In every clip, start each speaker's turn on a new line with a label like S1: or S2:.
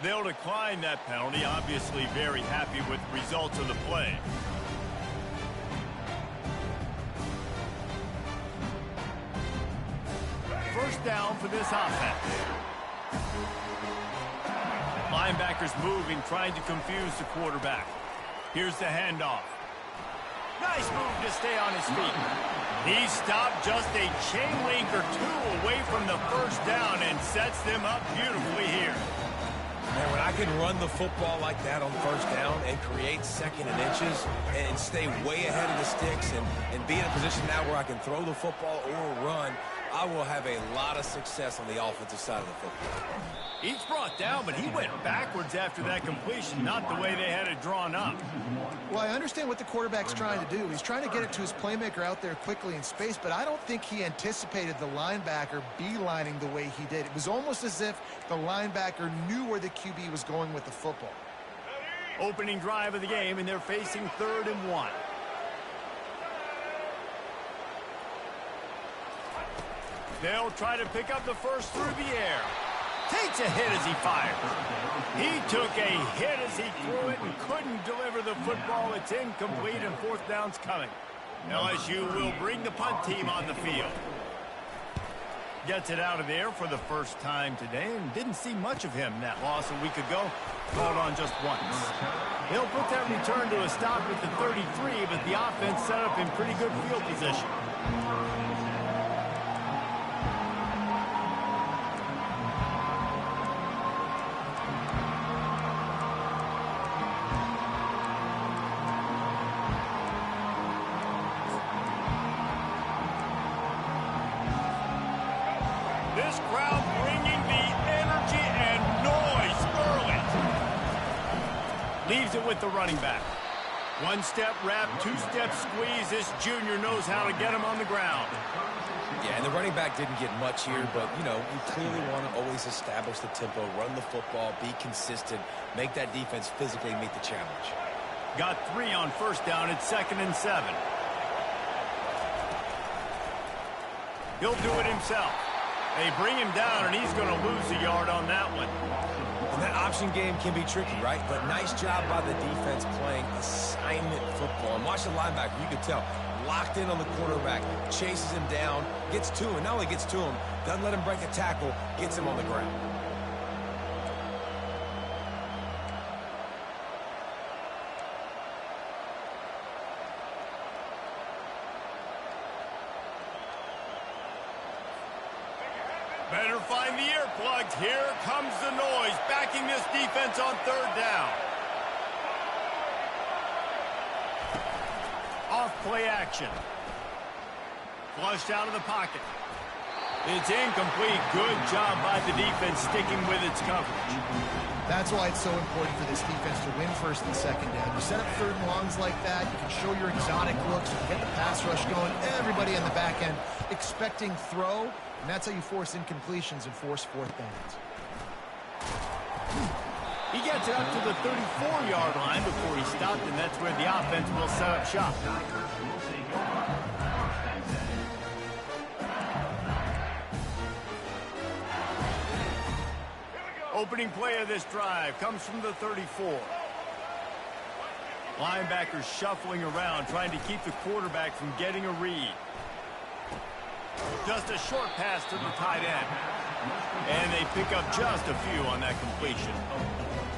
S1: They'll decline that penalty, obviously very happy with the results of the play. First down for this offense. Linebackers moving, trying to confuse the quarterback. Here's the handoff. Nice move to stay on his feet. He stopped just a chain link or two away from the first down and sets them up beautifully here.
S2: Man, when I can run the football like that on first down and create second and inches and stay way ahead of the sticks and be in a position now where I can throw the football or run, I will have a lot of success on the offensive side of the football.
S1: He's brought down, but he went backwards after that completion, not the way they had it drawn up.
S3: Well, I understand what the quarterback's trying to do. He's trying to get it to his playmaker out there quickly in space, but I don't think he anticipated the linebacker beelining the way he did. It was almost as if the linebacker knew where the QB was going with the football.
S1: Opening drive of the game, and they're facing 3rd and 1. They'll try to pick up the first through the air. Takes a hit as he fired. He took a hit as he threw it and couldn't deliver the football. It's incomplete and 4th down's coming. LSU will bring the punt team on the field. Gets it out of there for the first time today and didn't see much of him that loss a week ago. Called on just once. He'll put that return to a stop at the 33, but the offense set up in pretty good field position. This crowd bringing the energy and noise early. Leaves it with the running back. One-step wrap, two-step squeeze. This junior knows how to get him on the ground.
S2: Yeah, and the running back didn't get much here, but, you know, you clearly want to always establish the tempo, run the football, be consistent, make that defense physically meet the challenge.
S1: Got 3 on first down. It's 2nd and 7. He'll do it himself. They bring him down, and he's going to lose a yard on that one.
S2: And that option game can be tricky, right? But nice job by the defense playing assignment football. And watch the linebacker. You can tell. Locked in on the quarterback. Chases him down. Gets to him. Not only gets to him, doesn't let him break a tackle. Gets him on the ground.
S1: Better find the earplugs. Here comes the noise, backing this defense on 3rd down. Off play action. Flushed out of the pocket. It's incomplete. Good job by the defense sticking with its coverage.
S3: That's why it's so important for this defense to win 1st and 2nd down. You set up 3rd and longs like that, you can show your exotic looks, you can get the pass rush going, everybody on the back end expecting throw, and that's how you force incompletions and force 4th downs.
S1: He gets it up to the 34-yard line before he stopped, and that's where the offense will set up shop. Opening play of this drive comes from the 34. Linebackers shuffling around, trying to keep the quarterback from getting a read. Just a short pass to the tight end. And they pick up just a few on that completion.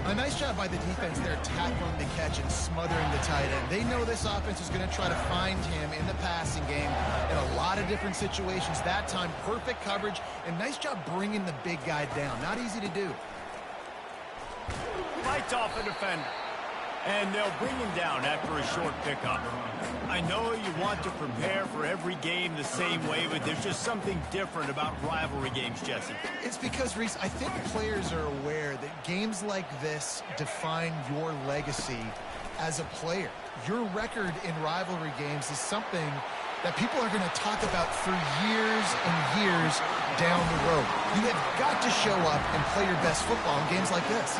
S3: A nice job by the defense there, tackling the catch and smothering the tight end. They know this offense is going to try to find him in the passing game in a lot of different situations. That time, perfect coverage, and nice job bringing the big guy down. Not easy to do.
S1: Lights off a defender. And they'll bring him down after a short pickup. I know you want to prepare for every game the same way, but there's just something different about rivalry games, Jesse.
S3: It's because, Reese, I think players are aware that games like this define your legacy as a player. Your record in rivalry games is something that people are going to talk about for years and years down the road. You have got to show up and play your best football in games like this.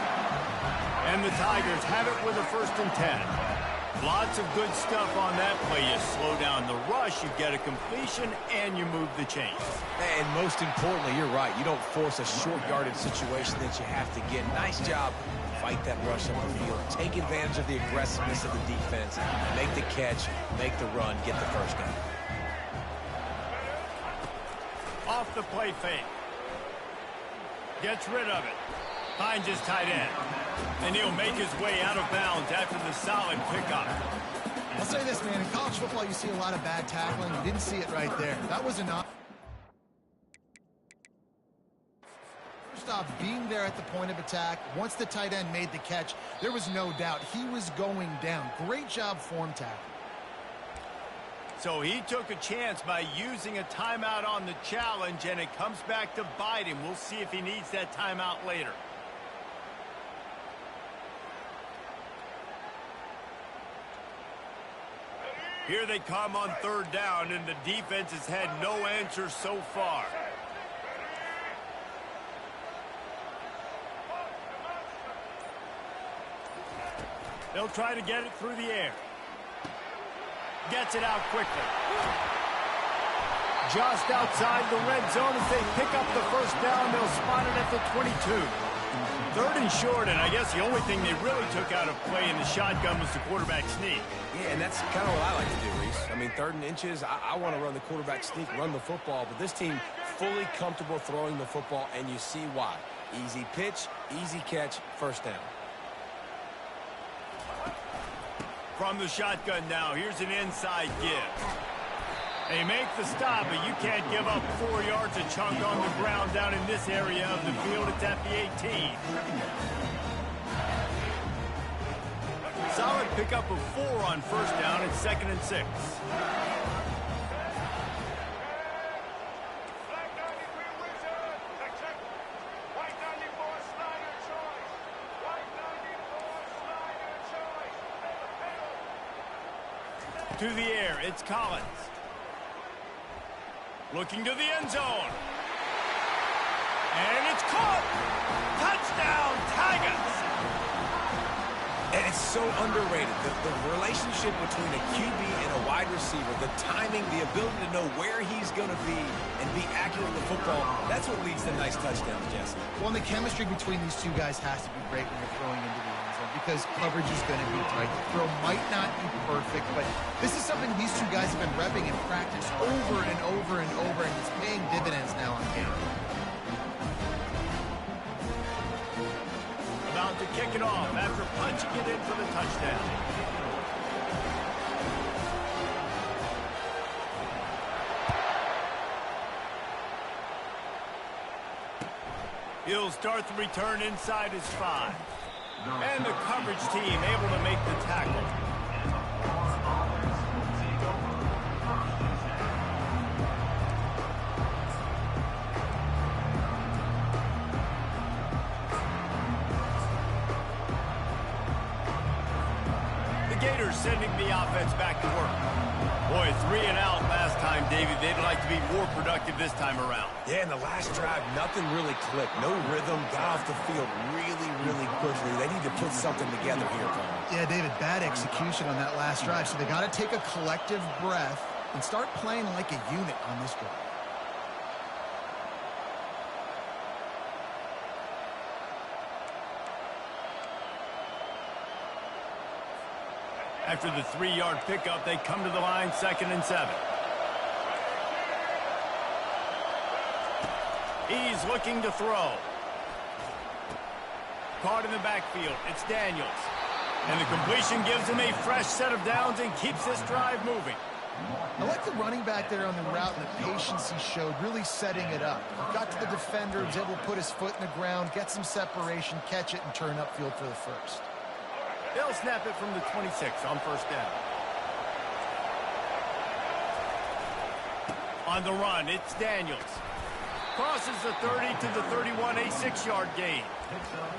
S1: And the Tigers have it with a 1st and 10. Lots of good stuff on that play. You slow down the rush, you get a completion, and you move the chains.
S2: And most importantly, you're right. You don't force a short yardage situation that you have to get. Nice job. Fight that rush up the field. Take advantage of the aggressiveness of the defense. Make the catch, make the run, get the first down.
S1: Off the play fake. Gets rid of it. Finds his tight end. And he'll make his way out of bounds after the solid pickup.
S3: I'll say this, man. In college football, you see a lot of bad tackling. You didn't see it right there. That was enough. First off, being there at the point of attack, once the tight end made the catch, there was no doubt he was going down. Great job form tackle.
S1: So he took a chance by using a timeout on the challenge, and it comes back to bite him. We'll see if he needs that timeout later. Here they come on third down, and the defense has had no answer so far. They'll try to get it through the air. Gets it out quickly. Just outside the red zone as they pick up the first down. They'll spot it at the 22. Third and short, and I guess the only thing they really took out of play in the shotgun was the quarterback sneak.
S2: Yeah, and that's kind of what I like to do, Reese. I mean, third and inches, I want to run the quarterback sneak, run the football, but this team fully comfortable throwing the football, and you see why. Easy pitch, easy catch, first down.
S1: From the shotgun now, here's an inside give. They make the stop, but you can't give up 4 yards a chunk on the ground down in this area of the field. It's at the 18. Solid pickup of 4 on first down. It's 2nd and 6. To the air, it's Collins. Looking to the end zone. And it's caught. Touchdown, Tigers.
S2: And it's so underrated. The relationship between a QB and a wide receiver, the timing, the ability to know where he's going to be and be accurate with the football, that's what leads to nice touchdowns, Jesse.
S3: Well, and the chemistry between these two guys has to be great when you're throwing into the end zone because coverage is going to be tight. The throw might not be perfect, but this is something these two guys have been repping in practice over and over and over, and it's paying dividends now on game.
S1: About to kick it off after punching it in for the touchdown. He'll start the return inside his 5. And the coverage team able to make the tackle. Gators sending the offense back to work. Boy, 3 and out last time, David. They'd like to be more productive this time around.
S2: Yeah, in the last drive, nothing really clicked. No rhythm, got off the field really, really quickly. They need to put something together here, Paul.
S3: Yeah, David, bad execution on that last drive. So they got to take a collective breath and start playing like a unit on this drive.
S1: After the 3-yard pickup, they come to the line, 2nd and 7. He's looking to throw. Caught in the backfield. It's Daniels. And the completion gives him a fresh set of downs and keeps this drive moving.
S3: I like the running back there on the route and the patience he showed, really setting it up. He got to the defender, was able to put his foot in the ground, get some separation, catch it, and turn upfield for the first.
S1: They'll snap it from the 26 on first down. On the run, it's Daniels. Crosses the 30 to the 31, a 6-yard gain.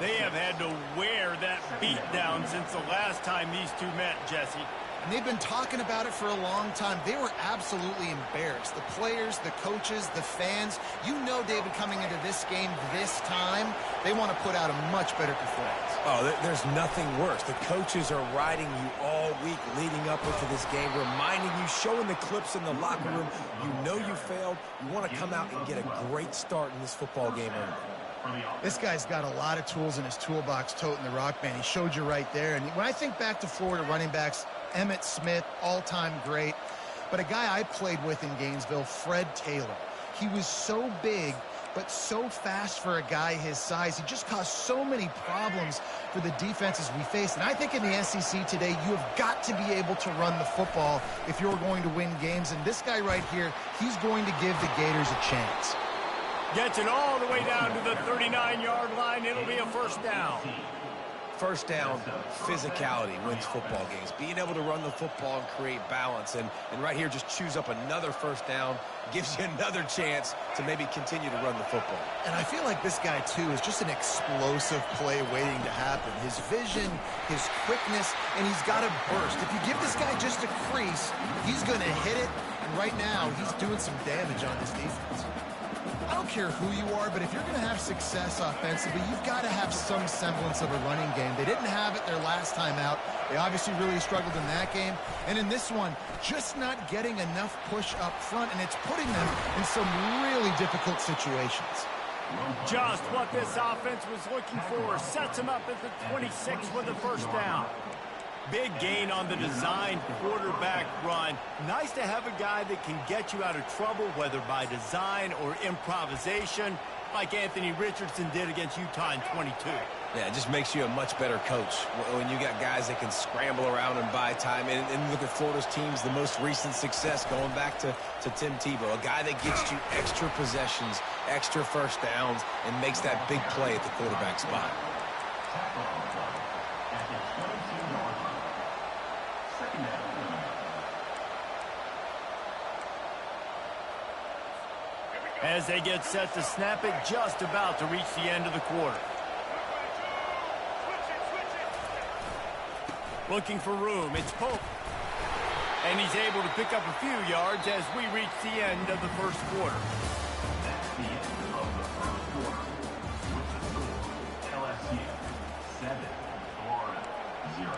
S1: They have had to wear that beat down since the last time these two met, Jesse.
S3: And they've been talking about it for a long time. They were absolutely embarrassed. The players, the coaches, the fans. You know, David, coming into this game this time, they want to put out a much better performance.
S2: Oh, there's nothing worse. The coaches are riding you all week leading up into this game, reminding you, showing the clips in the locker room. You know you failed. You want to come out and get a great start in this football game early.
S3: This guy's got a lot of tools in his toolbox toting the rock, man. He showed you right there. And when I think back to Florida running backs, Emmitt Smith, all-time great. But a guy I played with in Gainesville, Fred Taylor. He was so big, but so fast for a guy his size. He just caused so many problems for the defenses we faced. And I think in the SEC today, you have got to be able to run the football if you're going to win games. And this guy right here, he's going to give the Gators a chance.
S1: Gets it all the way down to the 39-yard line. It'll be a first down.
S2: First down, physicality wins football games. Being able to run the football and create balance. And right here, just choose up another first down. Gives you another chance to maybe continue to run the football.
S3: And I feel like this guy, too, is just an explosive play waiting to happen. His vision, his quickness, and he's got a burst. If you give this guy just a crease, he's going to hit it. And right now, he's doing some damage on this defense. I don't care who you are, but if you're going to have success offensively, you've got to have some semblance of a running game. They didn't have it their last time out. They obviously really struggled in that game. And in this one, just not getting enough push up front, and it's putting them in some really difficult situations.
S1: Just what this offense was looking for. Sets him up at the 26 with the first down. Big gain on the design quarterback run. Nice to have a guy that can get you out of trouble, whether by design or improvisation, like Anthony Richardson did against Utah in 22.
S2: Yeah, it just makes you a much better coach when you got guys that can scramble around and buy time. And look at Florida's teams, the most recent success going back to Tim Tebow, a guy that gets you extra possessions, extra first downs, and makes that big play at the quarterback spot.
S1: As they get set to snap it, just about to reach the end of the quarter. Looking for room, it's Pope. And he's able to pick up a few yards as we reach the end of the first quarter.
S4: That's the end of the first quarter. With the score, LSU 7, Florida 0.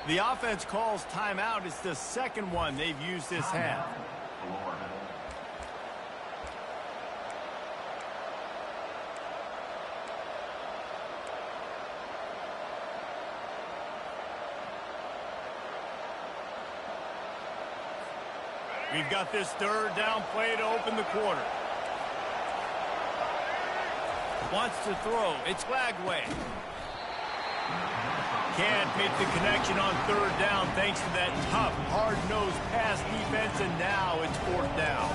S1: The offense calls timeout. It's the second one they've used this half. We've got this third down play to open the quarter. Wants to throw. It's Lagway. Can't make the connection on third down thanks to that tough, hard-nosed pass defense, and now it's fourth down.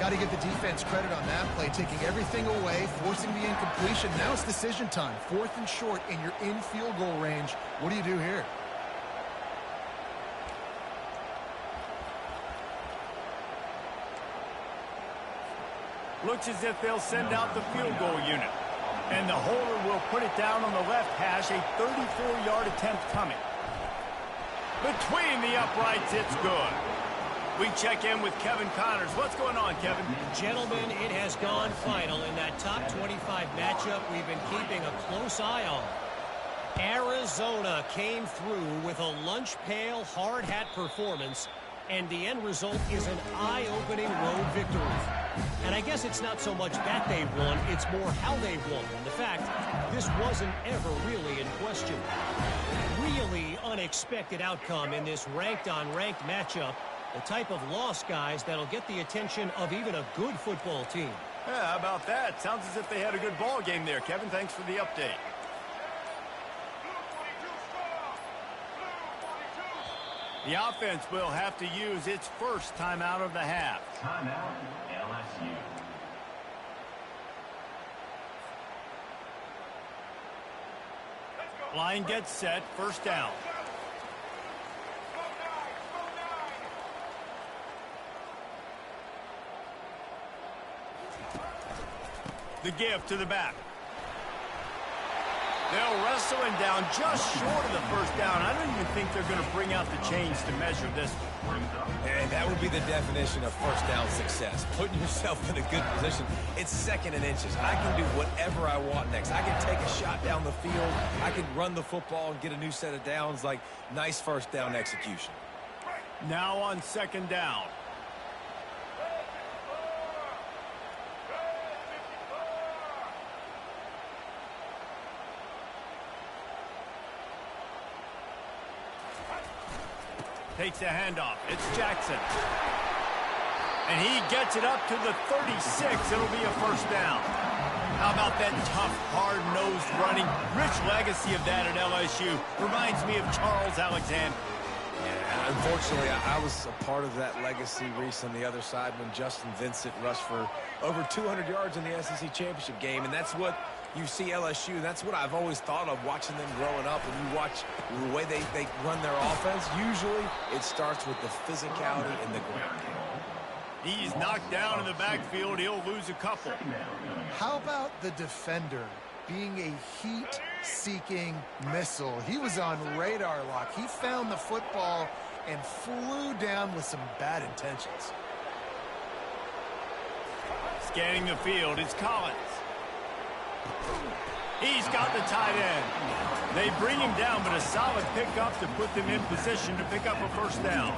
S3: Got to give the defense credit on that play, taking everything away, forcing the incompletion. Now it's decision time. Fourth and short, and you're in field goal range. What do you do here?
S1: Looks as if they'll send out the field goal unit. And the holder will put it down on the left hash, a 34-yard attempt coming. Between the uprights, it's good. We check in with Kevin Connors. What's going on, Kevin?
S5: Gentlemen, it has gone final in that top 25 matchup we've been keeping a close eye on. Arizona came through with a lunch pail hard hat performance, and the end result is an eye-opening road victory. And I guess it's not so much that they won, it's more how they won. And the fact, this wasn't ever really in question. Really unexpected outcome in this ranked-on-ranked matchup. The type of loss, guys, that'll get the attention of even a good football team.
S1: Yeah, how about that? Sounds as if they had a good ball game there, Kevin. Thanks for the update. The offense will have to use its first timeout of the half.
S4: Timeout, LSU.
S1: Line gets set, first down. The give to the back. They'll wrestle him down just short of the first down. I don't even think they're going to bring out the chains to measure this one.
S2: And that would be the definition of first down success. Putting yourself in a good position. It's second and inches. I can do whatever I want next. I can take a shot down the field. I can run the football and get a new set of downs. Like, nice first down execution.
S1: Now on second down. Takes a handoff. It's Jackson. And he gets it up to the 36. It'll be a first down. How about that tough, hard-nosed running? Rich legacy of that at LSU. Reminds me of Charles Alexander.
S2: Yeah, unfortunately, I was a part of that legacy, Reese, on the other side when Justin Vincent rushed for over 200 yards in the SEC championship game. And that's what you see LSU. That's what I've always thought of watching them growing up. And you watch the way they run their offense. Usually, it starts with the physicality in the ground game.
S1: He's knocked down in the backfield. He'll lose a couple.
S3: How about the defender being a heat-seeking missile? He was on radar lock. He found the football and flew down with some bad intentions.
S1: Scanning the field, it's Collins. He's got the tight end. They bring him down, but a solid pickup to put them in position to pick up a first down.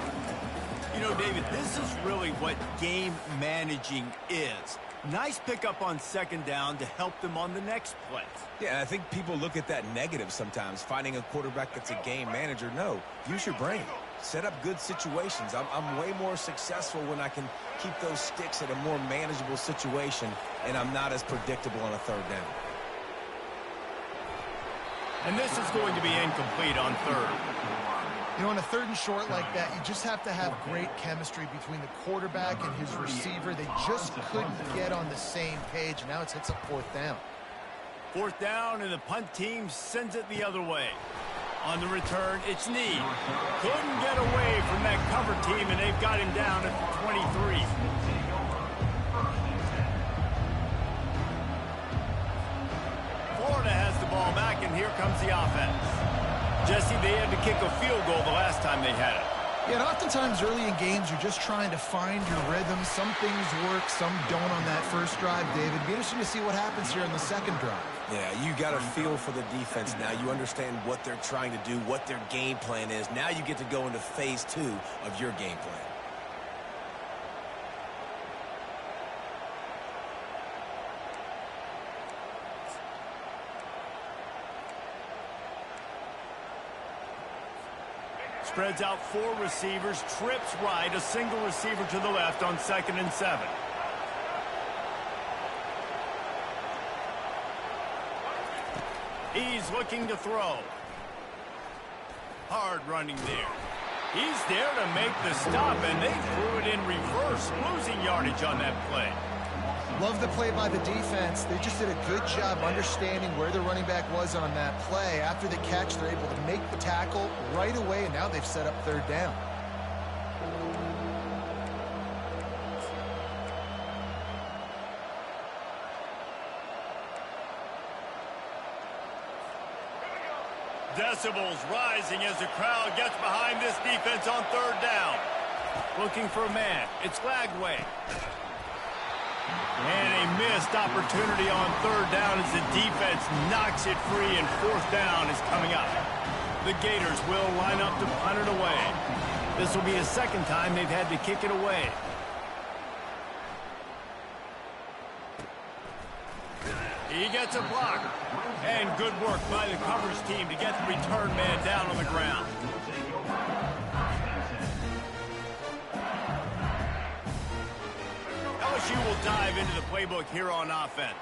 S1: You know, David, this is really what game managing is. Nice pickup on second down to help them on the next play.
S2: Yeah, I think people look at that negative sometimes, finding a quarterback that's a game manager. No, use your brain. Set up good situations. I'm way more successful when I can keep those sticks at a more manageable situation, and I'm not as predictable on a third down.
S1: And this is going to be incomplete on third.
S3: You know, on a third and short like that, you just have to have great chemistry between the quarterback and his receiver. They just couldn't get on the same page. Now it's hits a fourth down.
S1: Fourth down, and the punt team sends it the other way. On the return, it's Need. Couldn't get away from that cover team, and they've got him down at the 23. Florida has the ball back, and here comes the offense. Jesse, they had to kick a field goal the last time they had it.
S3: Yeah, and oftentimes early in games, you're just trying to find your rhythm. Some things work, some don't on that first drive, David. Be interesting to see what happens here in the second drive.
S2: Yeah, you got a feel for the defense now. You understand what they're trying to do, what their game plan is. Now you get to go into phase 2 of your game plan.
S1: Spreads out 4 receivers, trips right, a single receiver to the left on 2nd and 7. He's looking to throw. Hard running there. He's there to make the stop, and they threw it in reverse, losing yardage on that play.
S3: Love the play by the defense. They just did a good job understanding where the running back was on that play. After the catch, they're able to make the tackle right away, and now they've set up third down.
S1: Decibels rising as the crowd gets behind this defense on third down. Looking for a man. It's Lagway. And a missed opportunity on third down as the defense knocks it free, and fourth down is coming up. The Gators will line up to punt it away. This will be a second time they've had to kick it away. He gets a block. And good work by the coverage team to get the return man down on the ground. LSU will dive into the playbook here on offense.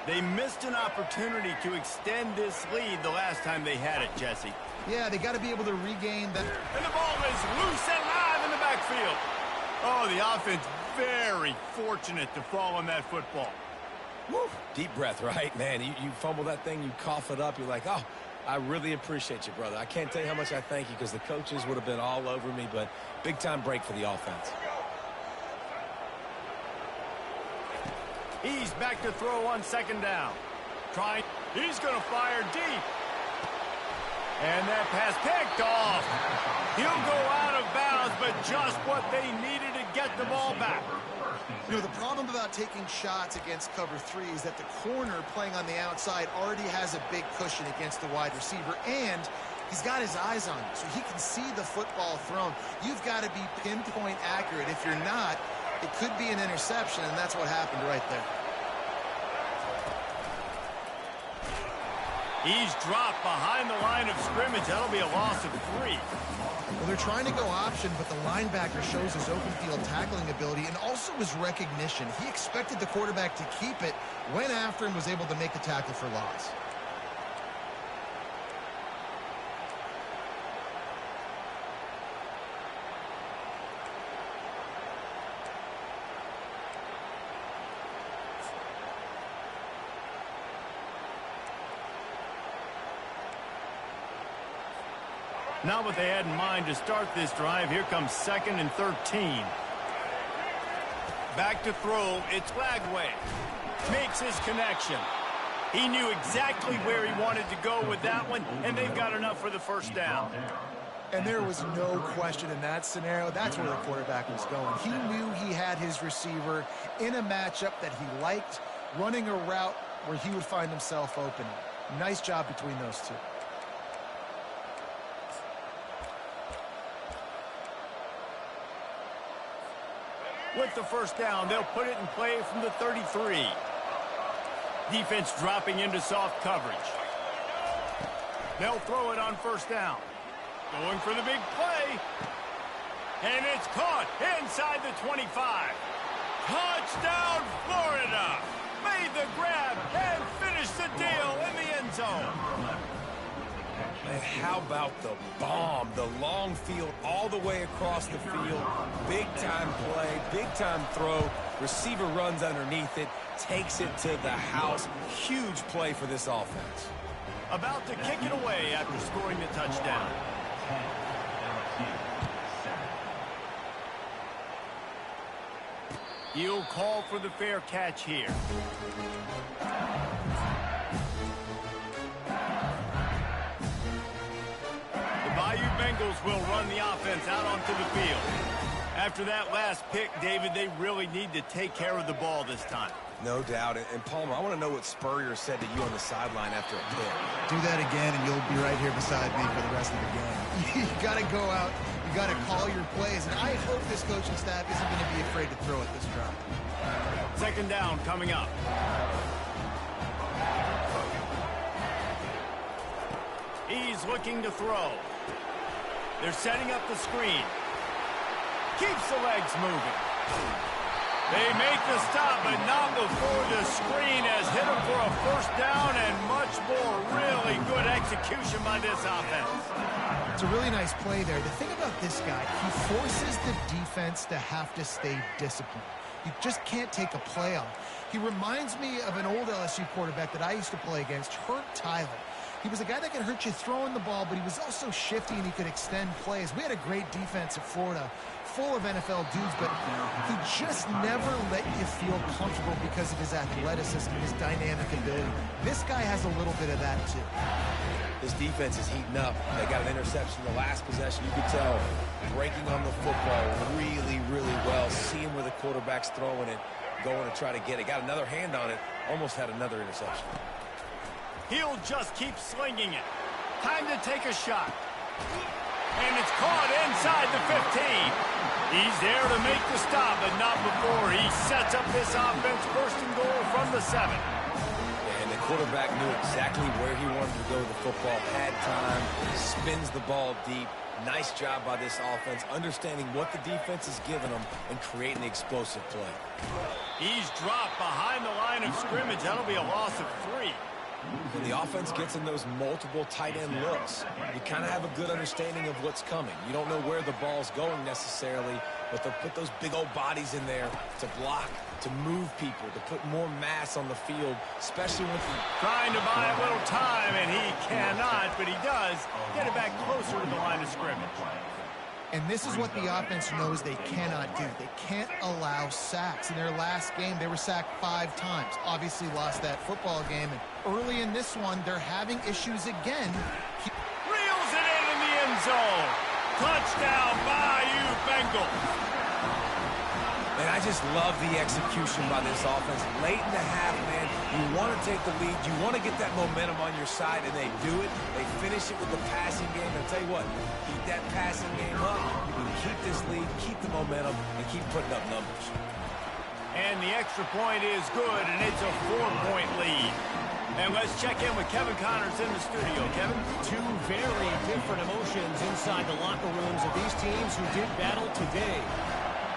S1: They missed an opportunity to extend this lead the last time they had it, Jesse.
S3: Yeah, they got to be able to regain that.
S1: And the ball is loose and live in the backfield. Oh, the offense very fortunate to fall on that football.
S2: Woo. Deep breath, right? Man, you fumble that thing, you cough it up, you're like, oh, I really appreciate you, brother. I can't tell you how much I thank you because the coaches would have been all over me, but big-time break for the offense.
S1: He's back to throw on second down. He's going to fire deep. And that pass picked off. He'll go out of bounds, but just what they needed to get the ball back.
S3: You know, the problem about taking shots against cover 3 is that the corner playing on the outside already has a big cushion against the wide receiver, and he's got his eyes on you, so he can see the football thrown. You've got to be pinpoint accurate. If you're not, it could be an interception, and that's what happened right there.
S1: He's dropped behind the line of scrimmage. That'll be a loss of 3.
S3: Well, they're trying to go option, but the linebacker shows his open field tackling ability and also his recognition. He expected the quarterback to keep it, went after him, was able to make the tackle for loss.
S1: Not what they had in mind to start this drive. Here comes 2nd and 13. Back to throw. It's Lagway. Makes his connection. He knew exactly where he wanted to go with that one, and they've got enough for the first down.
S3: And there was no question in that scenario. That's where the quarterback was going. He knew he had his receiver in a matchup that he liked, running a route where he would find himself open. Nice job between those two.
S1: With the first down, they'll put it in play from the 33. Defense dropping into soft coverage. They'll throw it on first down. Going for the big play. And it's caught inside the 25. Touchdown, Florida! Made the grab and finished the deal in the end zone.
S2: And how about the bomb? The long field all the way across the field. Big-time play, big-time throw. Receiver runs underneath it, takes it to the house. Huge play for this offense.
S1: About to kick it away after scoring the touchdown. He'll call for the fair catch here. Bengals will run the offense out onto the field. After that last pick, David, they really need to take care of the ball this time.
S2: No doubt. And Palmer, I want to know what Spurrier said to you on the sideline after a pick.
S3: Do that again, and you'll be right here beside me for the rest of the game. You got to go out. You got to call your plays. And I hope this coaching staff isn't going to be afraid to throw at this drive.
S1: Second down coming up. He's looking to throw. They're setting up the screen. Keeps the legs moving. They make the stop, but not before the screen has hit him for a first down and much more really good execution by this offense.
S3: It's a really nice play there. The thing about this guy, he forces the defense to have to stay disciplined. You just can't take a play on. He reminds me of an old LSU quarterback that I used to play against, Herb Tyler. He was a guy that could hurt you throwing the ball, but he was also shifty and he could extend plays. We had a great defense at Florida, full of NFL dudes, but he just never let you feel comfortable because of his athleticism and his dynamic ability. This guy has a little bit of that too.
S2: This defense is heating up. They got an interception the last possession. You could tell breaking on the football really, really well, seeing where the quarterback's throwing it, going to try to get it. Got another hand on it, almost had another interception.
S1: He'll just keep slinging it. Time to take a shot. And it's caught inside the 15. He's there to make the stop, but not before he sets up this offense first and goal from the 7.
S2: And the quarterback knew exactly where he wanted to go with the football, had time, spins the ball deep. Nice job by this offense, understanding what the defense is giving them and creating the explosive play.
S1: He's dropped behind the line of scrimmage. That'll be a loss of 3.
S2: When the offense gets in those multiple tight end looks, you kind of have a good understanding of what's coming. You don't know where the ball's going necessarily, but they'll put those big old bodies in there to block, to move people, to put more mass on the field, especially when
S1: Trying to buy a little time, and he cannot, but he does get it back closer to the line of scrimmage.
S3: And this is what the offense knows they cannot do. They can't allow sacks. In their last game, they were sacked 5 times. Obviously lost that football game. And early in this one, they're having issues again.
S1: Reels it in the end zone. Touchdown, Bayou Bengals.
S2: And I just love the execution by this offense. Late in the half, man, you want to take the lead. You want to get that momentum on your side, and they do it. They finish it with the passing game. And I'll tell you what, keep that passing game up. You can keep this lead, keep the momentum, and keep putting up numbers.
S1: And the extra point is good, and it's a 4-point lead. And let's check in with Kevin Connors in the studio. Kevin?
S5: Two very different emotions inside the locker rooms of these teams who did battle today.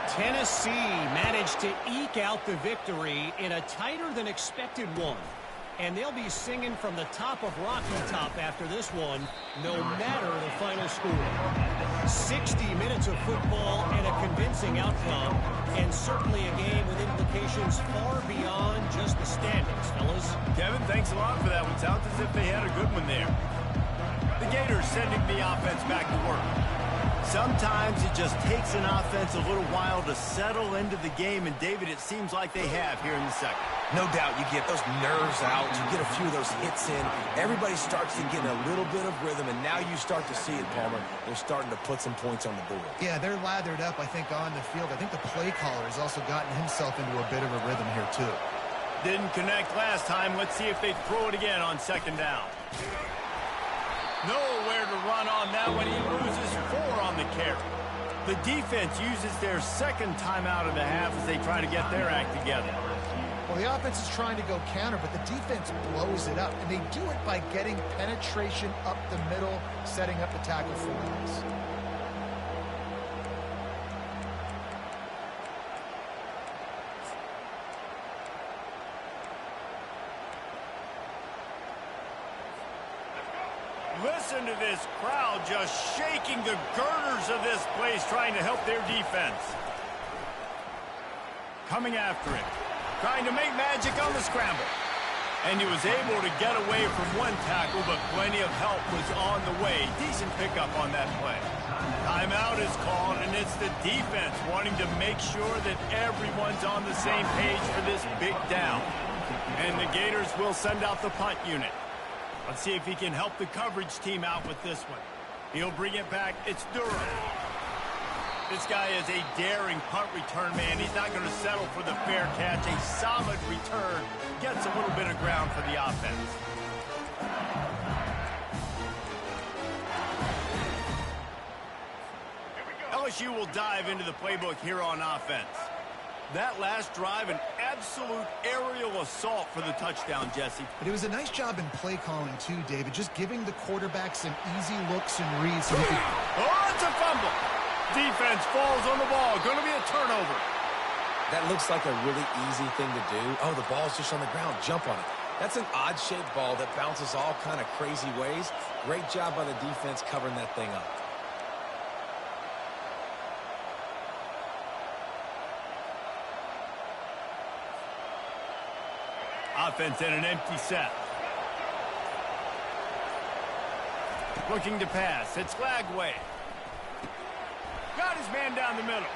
S5: Tennessee managed to eke out the victory in a tighter-than-expected one. And they'll be singing from the top of Rocky Top after this one, no matter the final score. 60 minutes of football and a convincing outcome, and certainly a game with implications far beyond just the standings, fellas.
S1: Kevin, thanks a lot for that one. Sounds as if they had a good one there. The Gators sending the offense back to work. Sometimes it just takes an offense a little while to settle into the game, and David, it seems like they have here in the second.
S2: No doubt you get those nerves out, you get a few of those hits in, everybody starts to get a little bit of rhythm, and now you start to see it, Palmer. They're starting to put some points on the board.
S3: Yeah, they're lathered up, I think, on the field. I think the play caller has also gotten himself into a bit of a rhythm here, too.
S1: Didn't connect last time. Let's see if they throw it again on second down. Nowhere to run on that one. He loses 4 on the carry. The defense uses their second timeout of the half as they try to get their act together.
S3: Well, the offense is trying to go counter, but the defense blows it up, and they do it by getting penetration up the middle, setting up the tackle for us.
S1: Listen to this crowd just shaking the girders of this place, trying to help their defense. Coming after him, trying to make magic on the scramble. And he was able to get away from one tackle, but plenty of help was on the way. Decent pickup on that play. Timeout is called, and it's the defense wanting to make sure that everyone's on the same page for this big down. And the Gators will send out the punt unit. Let's see if he can help the coverage team out with this one. He'll bring it back. It's Durham. This guy is a daring punt return man. He's not going to settle for the fair catch. A solid return. Gets a little bit of ground for the offense. LSU will dive into the playbook here on offense. That last drive, an absolute aerial assault for the touchdown, Jesse.
S3: But it was a nice job in play calling, too, David, just giving the quarterback some easy looks and reads so he could...
S1: Oh, it's a fumble. Defense falls on the ball. Going to be a turnover.
S2: That looks like a really easy thing to do. Oh, the ball's just on the ground. Jump on it. That's an odd-shaped ball that bounces all kind of crazy ways. Great job by the defense covering that thing up.
S1: Offense in an empty set. Looking to pass. It's Lagway. Got his man down the middle.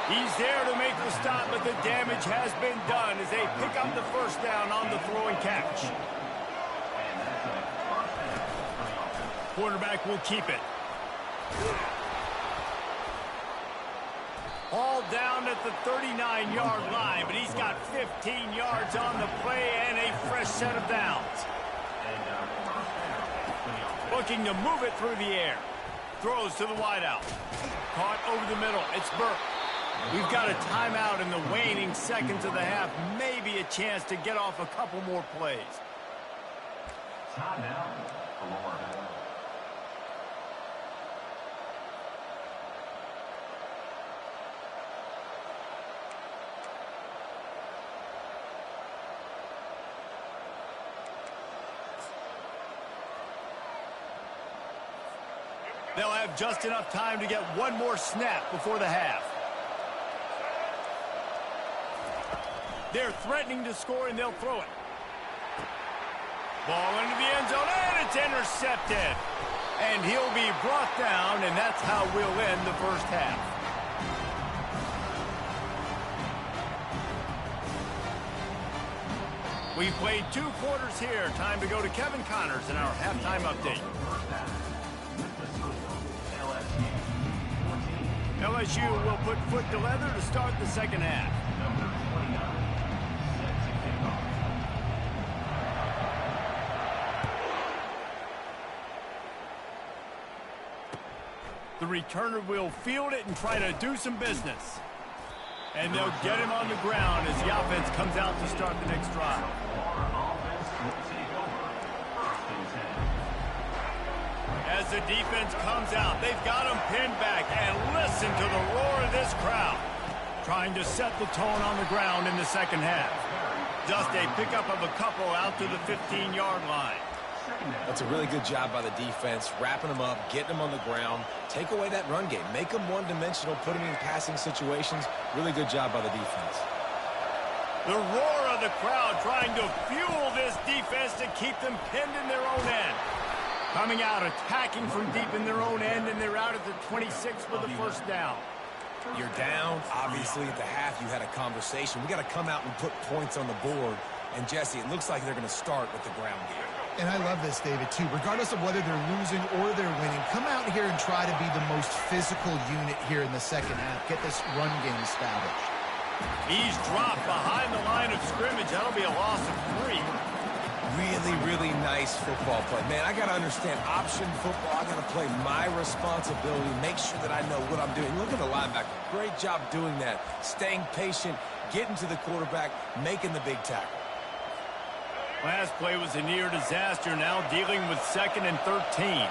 S1: He's there to make the stop, but the damage has been done as they pick up the first down on the throw and catch. Quarterback will keep it. All down at the 39-yard line, but he's got 15 yards on the play and a fresh set of downs. Looking to move it through the air. Throws to the wideout. Caught over the middle. It's Burke. We've got a timeout in the waning seconds of the half. Maybe a chance to get off a couple more plays.
S4: Timeout. Florida.
S1: They'll have just enough time to get one more snap before the half. They're threatening to score, and they'll throw it. Ball into the end zone, and it's intercepted. And he'll be brought down, and that's how we'll end the first half. We've played 2 quarters here. Time to go to Kevin Connors in our halftime update. LSU will put foot to leather to start the second half. The returner will field it and try to do some business. And they'll get him on the ground as the offense comes out to start the next drive. As the defense comes out, they've got him pinned back, and listen to the roar of this crowd. Trying to set the tone on the ground in the second half. Just a pickup of a couple out to the 15-yard line.
S2: That's a really good job by the defense, wrapping them up, getting them on the ground. Take away that run game. Make them one-dimensional, put them in passing situations. Really good job by the defense.
S1: The roar of the crowd trying to fuel this defense to keep them pinned in their own end. Coming out, attacking from deep in their own end, and they're out at the 26 for the first down.
S2: You're down. Obviously, at the half, you had a conversation. We got to come out and put points on the board. And, Jesse, it looks like they're going to start with the ground game.
S3: And I love this, David, too. Regardless of whether they're losing or they're winning, come out here and try to be the most physical unit here in the second half. Get this run game established.
S1: He's dropped behind the line of scrimmage. That'll be a loss of 3.
S2: Really, really nice football play. Man, I got to understand option football. I got to play my responsibility, make sure that I know what I'm doing. Look at the linebacker. Great job doing that. Staying patient, getting to the quarterback, making the big tackle.
S1: Last play was a near disaster, now dealing with 2nd and 13.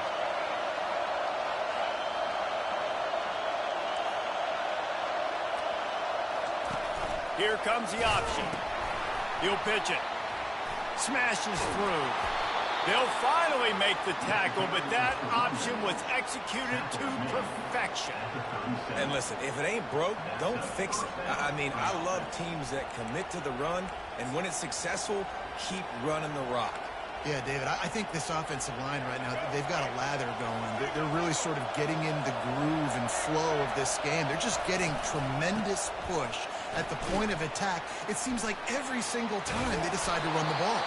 S1: Here comes the option. He'll pitch it. Smashes through. They'll finally make the tackle, but that option was executed to perfection.
S2: And listen, if it ain't broke, don't fix it. I mean, I love teams that commit to the run, and when it's successful, keep running the rock.
S3: Yeah, David, I think this offensive line right now, they've got a lather going. They're really sort of getting in the groove and flow of this game. They're just getting tremendous push at the point of attack. It seems like every single time they decide to run the ball.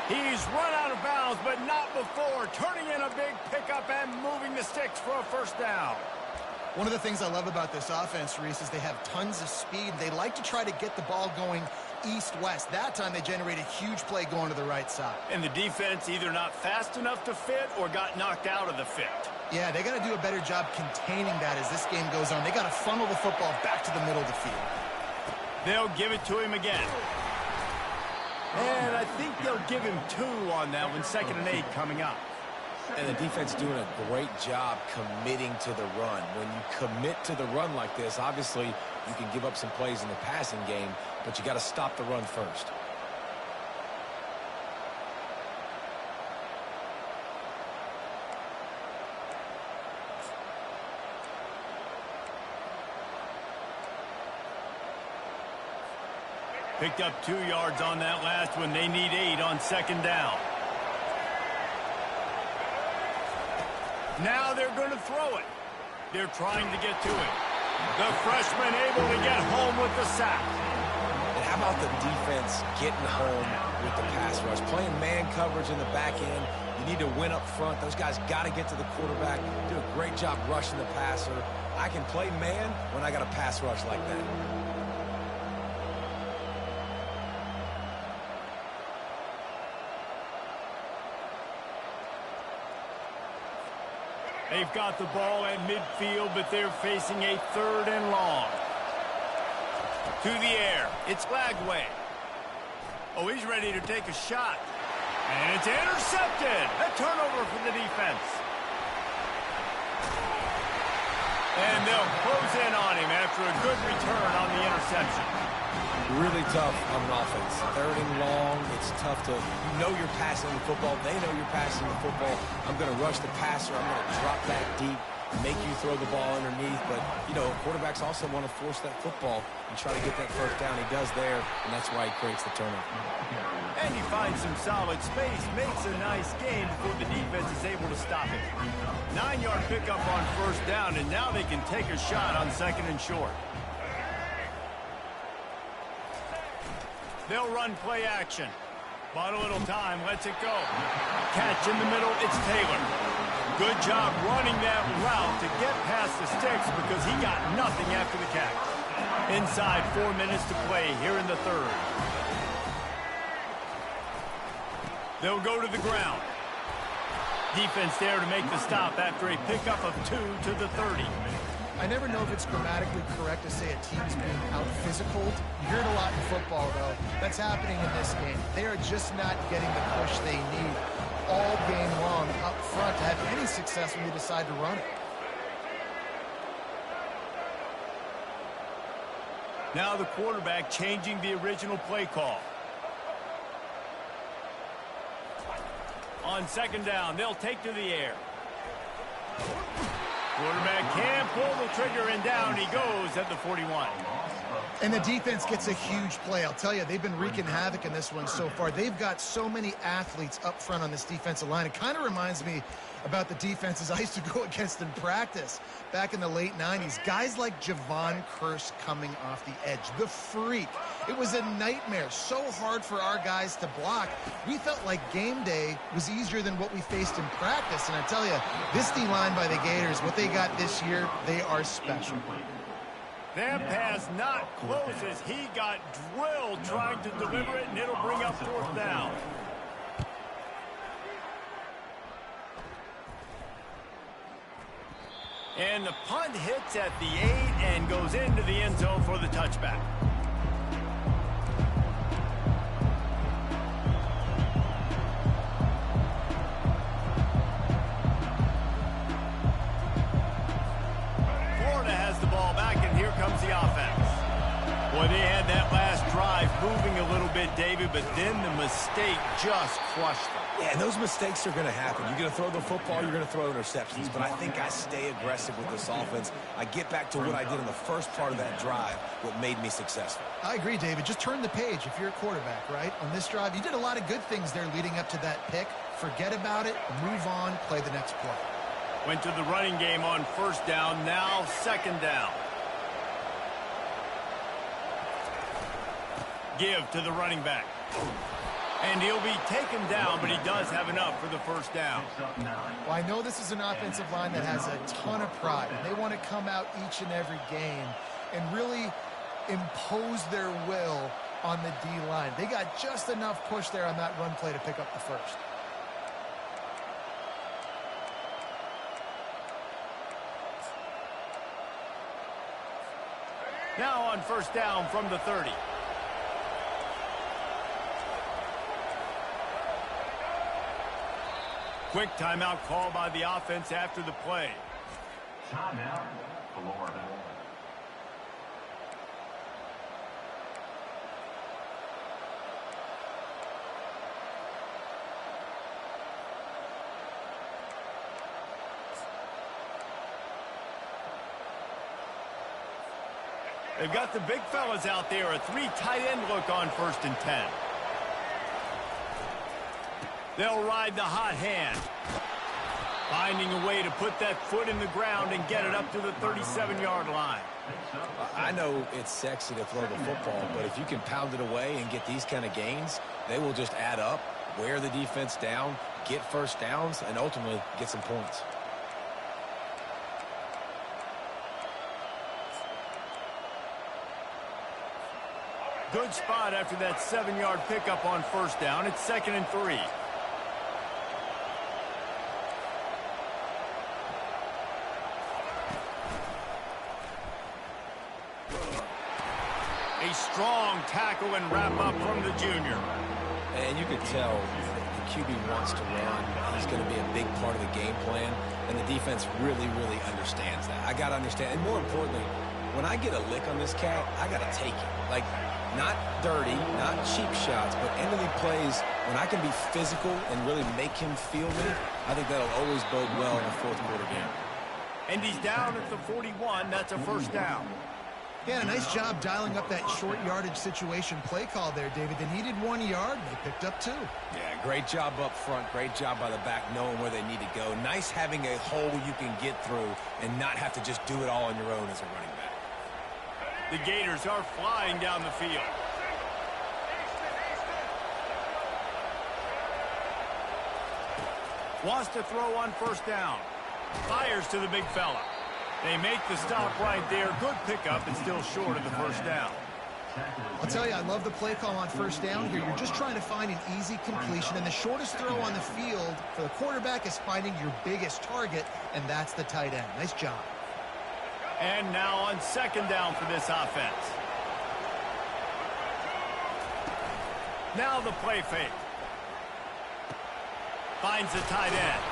S1: He's run out of bounds, but not before. Turning in a big pickup and moving the sticks for a first down.
S3: One of the things I love about this offense, Reese, is they have tons of speed. They like to try to get the ball going east-west. That time they generated a huge play going to the right side.
S1: And the defense either not fast enough to fit or got knocked out of the fit.
S3: Yeah, they got to do a better job containing that as this game goes on. They got to funnel the football back to the middle of the field.
S1: They'll give it to him again. And I think they'll give him 2 on that one, 2nd and 8 coming up.
S2: And the defense doing a great job committing to the run. When you commit to the run like this, obviously you can give up some plays in the passing game, but you got to stop the run first.
S1: Picked up 2 yards on that last one. They need 8 on 2nd down. Now they're going to throw it. They're trying to get to it. The freshman able to get home with the sack.
S2: And how about the defense getting home with the pass rush? Playing man coverage in the back end. You need to win up front. Those guys got to get to the quarterback. Do a great job rushing the passer. I can play man when I got a pass rush like that.
S1: They've got the ball at midfield, but they're facing a 3rd and long. To the air. It's Lagway. Oh, he's ready to take a shot. And it's intercepted. A turnover for the defense. And they'll close in on him after a good return on the interception.
S2: Really tough on an offense. 3rd and long, it's tough to, you know you're passing the football. They know you're passing the football. I'm going to rush the passer. I'm going to drop back deep, make you throw the ball underneath. But, you know, quarterbacks also want to force that football and try to get that first down. He does there, and that's why he creates the turnover.
S1: And he finds some solid space, makes a nice gain before the defense is able to stop it. 9-yard pickup on first down, and now they can take a shot on 2nd and short. They'll run play action. Bought a little time, lets it go. Catch in the middle, it's Taylor. Good job running that route to get past the sticks because he got nothing after the catch. Inside 4 minutes to play here in the 3rd. They'll go to the ground. Defense there to make the stop after a pickup of 2 to the 30.
S3: I never know if it's grammatically correct to say a team's being out-physicaled. You hear it a lot in football, though. That's happening in this game. They are just not getting the push they need all game long up front to have any success when you decide to run it.
S1: Now the quarterback changing the original play call. On 2nd down, they'll take to the air. Quarterback can't pull the trigger, and down he goes at the 41.
S3: And the defense gets a huge play. I'll tell you, they've been wreaking havoc in this one so far. They've got so many athletes up front on this defensive line. It kind of reminds me about the defenses I used to go against in practice back in the late 90s. Guys like Javon Curse coming off the edge. The freak. It was a nightmare. So hard for our guys to block. We felt like game day was easier than what we faced in practice. And I tell you, this D-line by the Gators, what they got this year, they are special.
S1: That pass not close as he got drilled trying to deliver it, and it'll bring up 4th down. And the punt hits at the 8 and goes into the end zone for the touchback. Florida has the ball back, and here comes the offense. Boy, they had that last drive moving a little bit, David, but then the mistake just crushed them.
S2: Yeah, and those mistakes are going to happen. You're going to throw the football, you're going to throw interceptions. But I think I stay aggressive with this offense. I get back to what I did in the first part of that drive, what made me successful.
S3: I agree, David. Just turn the page if you're a quarterback, right? On this drive, you did a lot of good things there leading up to that pick. Forget about it, move on, play the next play.
S1: Went to the running game on first down, now 2nd down. Give to the running back. And he'll be taken down, but he does have enough for the first down.
S3: Well, I know this is an offensive line that has a ton of pride, and they want to come out each and every game and really impose their will on the D-line. They got just enough push there on that run play to pick up the first.
S1: Now on first down from the 30. Quick timeout call by the offense after the play.
S4: Timeout, Florida.
S1: They've got the big fellas out there. A 3 tight end look on 1st and 10. They'll ride the hot hand. Finding a way to put that foot in the ground and get it up to the 37-yard line.
S2: I know it's sexy to throw the football, but if you can pound it away and get these kind of gains, they will just add up, wear the defense down, get first downs, and ultimately get some points.
S1: Good spot after that 7-yard pickup on first down. It's 2nd and 3. A strong tackle and wrap up from the junior.
S2: And you could tell the QB wants to run, he's going to be a big part of the game plan, and the defense really, really understands that. I got to understand, and more importantly, when I get a lick on this cat, I got to take it. Like, not dirty, not cheap shots, but end of the plays, when I can be physical and really make him feel me, I think that'll always bode well in a fourth quarter game.
S1: And he's down at the 41. That's a first down.
S3: Yeah, a nice job dialing up that short yardage situation play call there, David. They needed 1 yard, and they picked up 2.
S2: Yeah, great job up front. Great job by the back knowing where they need to go. Nice having a hole you can get through and not have to just do it all on your own as a running back.
S1: The Gators are flying down the field. Wants to throw on first down. Fires to the big fella. They make the stop right there. Good pickup and still short of the first down.
S3: I'll tell you, I love the play call on first down here. You're just trying to find an easy completion, and the shortest throw on the field for the quarterback is finding your biggest target, and that's the tight end. Nice job.
S1: And now on second down for this offense. Now the play fake. Finds the tight end.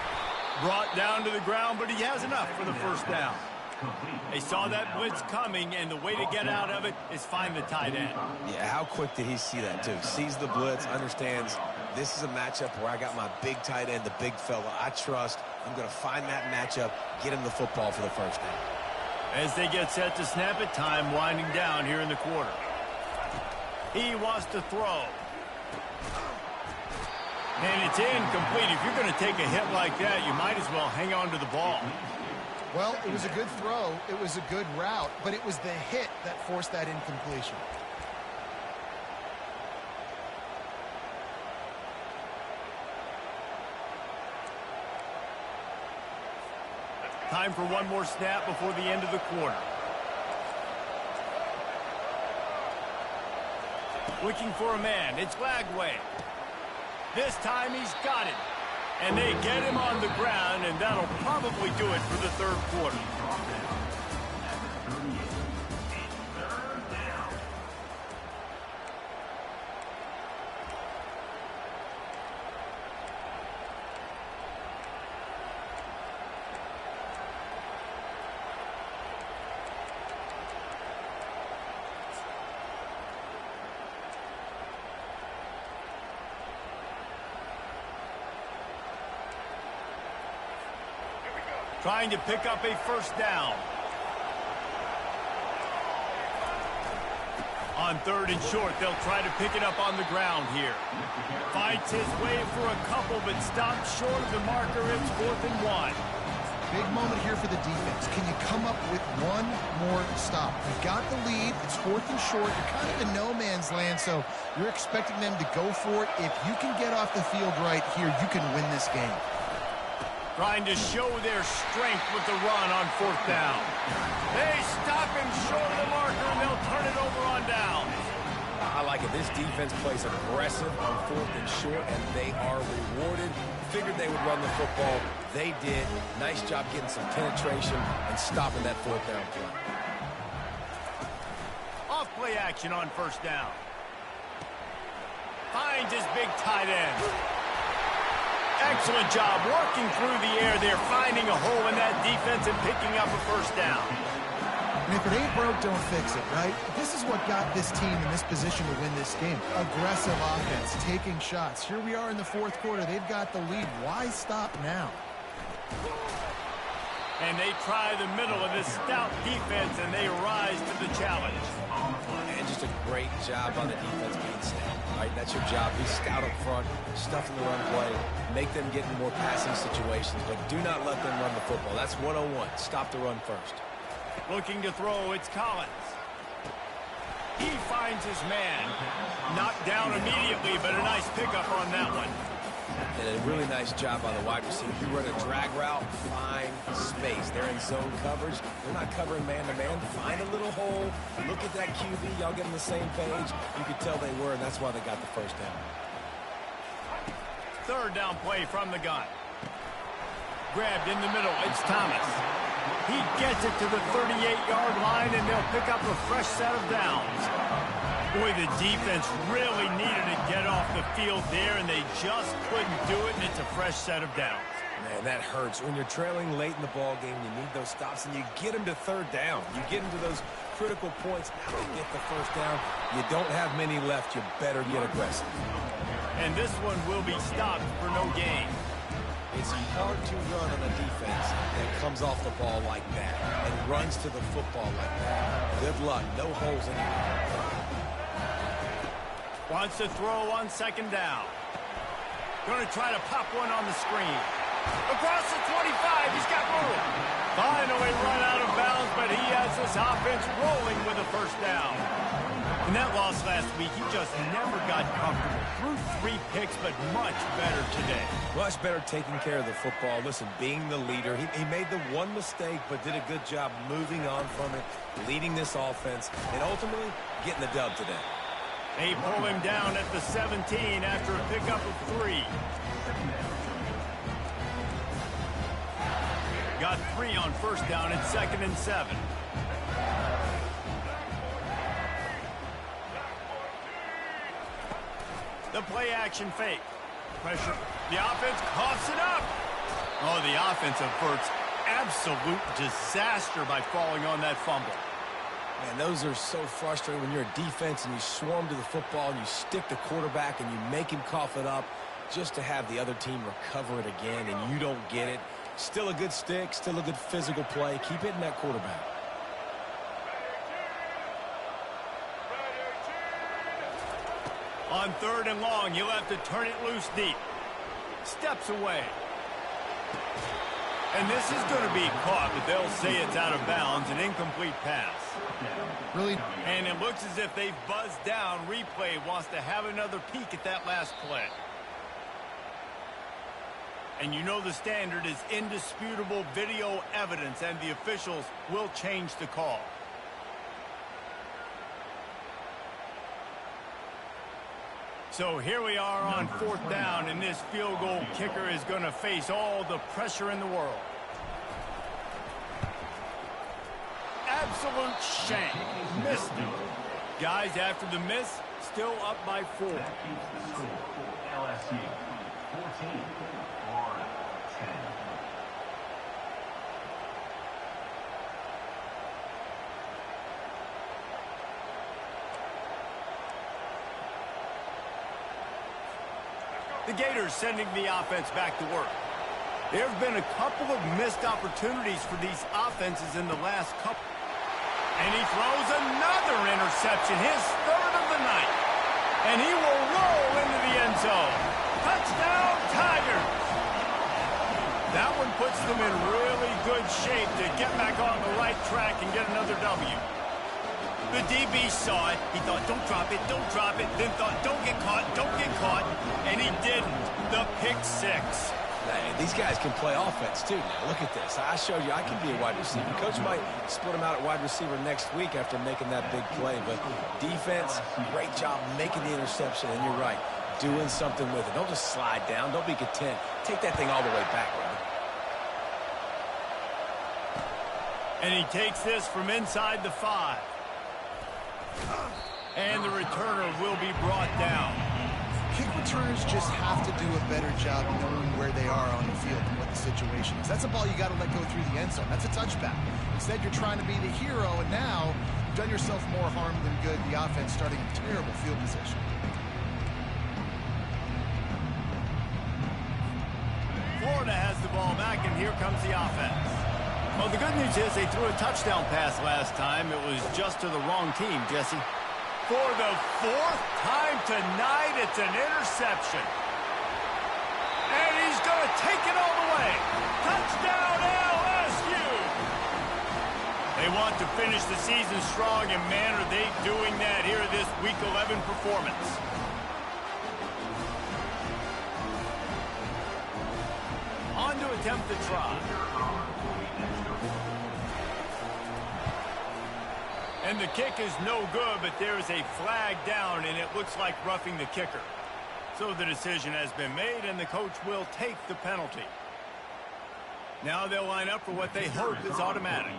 S1: Brought down to the ground, but he has enough for the first down. They saw that blitz coming, and the way to get out of it is find the tight end.
S2: Yeah, how quick did he see that, too? Sees the blitz, understands this is a matchup where I got my big tight end, the big fella I trust. I'm going to find that matchup, get him the football for the first down.
S1: As they get set to snap it, time winding down here in the quarter. He wants to throw. And it's incomplete. If you're going to take a hit like that, you might as well hang on to the ball.
S3: Well, it was a good throw. It was a good route, but it was the hit that forced that incompletion.
S1: Time for one more snap before the end of the quarter. Looking for a man. It's Lagway. This time he's got it. And they get him on the ground, and that'll probably do it for the third quarter. Trying to pick up a first down. On third and short, they'll try to pick it up on the ground here. Fights his way for a couple, but stops short of the marker. It's 4th and 1.
S3: Big moment here for the defense. Can you come up with one more stop? You've got the lead. It's 4th and short. You're kind of in no man's land, so you're expecting them to go for it. If you can get off the field right here, you can win this game.
S1: Trying to show their strength with the run on 4th down. They stop him short of the marker, and they'll turn it over on down.
S2: I like it. This defense plays aggressive on 4th and short, and they are rewarded. Figured they would run the football. They did. Nice job getting some penetration and stopping that 4th down play.
S1: Off play action on first down. Finds his big tight end. Excellent job working through the air there, finding a hole in that defense and picking up a first down.
S3: And if it ain't broke, don't fix it, right? This is what got this team in this position to win this game. Aggressive offense, taking shots. Here we are in the 4th quarter. They've got the lead. Why stop now?
S1: And they try the middle of this stout defense, and they rise to the challenge.
S2: And just a great job on the defense being stout. Right, that's your job. Be stout up front, stuff in the run play, make them get in more passing situations, but do not let them run the football. That's 101. Stop the run first.
S1: Looking to throw, it's Collins. He finds his man. Knocked down immediately, but a nice pickup on that one.
S2: And a really nice job by the wide receiver. You run a drag route, find space. They're in zone coverage. They're not covering man-to-man. Find a little hole. Look at that QB. Y'all get on the same page. You could tell they were, and that's why they got the first down.
S1: Third down play from the gun. Grabbed in the middle. It's Thomas. He gets it to the 38-yard line, and they'll pick up a fresh set of downs. Boy, the defense really needed to get off the field there, and they just couldn't do it, and it's a fresh set of downs.
S2: Man, that hurts. When you're trailing late in the ball game, you need those stops, and you get them to third down. You get into those critical points, now to get the first down. You don't have many left. You better get aggressive.
S1: And this one will be stopped for no gain.
S2: It's hard to run on a defense that comes off the ball like that and runs to the football like that. Good luck. No holes anywhere.
S1: Wants to throw on second down. Going to try to pop one on the screen. Across the 25, he's got room. Finally run out of bounds, but he has this offense rolling with a first down. In that loss last week, he just never got comfortable. Threw 3 picks, but much better today.
S2: Much better taking care of the football. Listen, being the leader, he made the one mistake, but did a good job moving on from it, leading this offense, and ultimately getting the dub today.
S1: They pull him down at the 17 after a pickup of 3. Got 3 on first down at 2nd and 7. The play action fake. Pressure. The offense coughs it up. Oh, the offense averts absolute disaster by falling on that fumble.
S2: Man, those are so frustrating when you're a defense and you swarm to the football and you stick the quarterback and you make him cough it up just to have the other team recover it again and you don't get it. Still a good stick, still a good physical play. Keep hitting that quarterback.
S1: On 3rd and long, you'll have to turn it loose deep. Steps away. And this is going to be caught, but they'll say it's out of bounds, an incomplete pass.
S3: Really?
S1: And it looks as if they've buzzed down. Replay wants to have another peek at that last play. And you know the standard is indisputable video evidence, and the officials will change the call. So here we are on 4th down, and this field goal kicker is going to face all the pressure in the world. Absolute shank. Missed it. Guys, after the miss, still up by 4.
S4: That keeps the score. LSU 14, Florida 10.
S1: The Gators sending the offense back to work. There have been a couple of missed opportunities for these offenses in the last couple. And he throws another interception, his 3rd of the night. And he will roll into the end zone. Touchdown, Tigers! That one puts them in really good shape to get back on the right track and get another W. The DB saw it. He thought, don't drop it, don't drop it. Then thought, don't get caught, don't get caught. And he didn't. The pick 6.
S2: Man, these guys can play offense, too. Now, look at this. I showed you I can be a wide receiver. Coach might split him out at wide receiver next week after making that big play. But defense, great job making the interception. And you're right, doing something with it. Don't just slide down. Don't be content. Take that thing all the way back, brother.
S1: And he takes this from inside the 5. And the returner will be brought down.
S3: Kick returners just have to do a better job knowing where they are on the field and what the situation is. That's a ball you got to let go through the end zone. That's a touchback. Instead, you're trying to be the hero, and now you've done yourself more harm than good. The offense starting in terrible field position.
S1: Florida has the ball back, and here comes the offense. Well, the good news is they threw a touchdown pass last time. It was just to the wrong team, Jesse. For the 4th time tonight, it's an interception. And he's going to take it all the way. Touchdown, LSU! They want to finish the season strong, and man, are they doing that here this Week 11 performance. On to attempt the try. And the kick is no good, but there is a flag down, and it looks like roughing the kicker. So the decision has been made, and the coach will take the penalty. Now they'll line up for what they hope is automatic.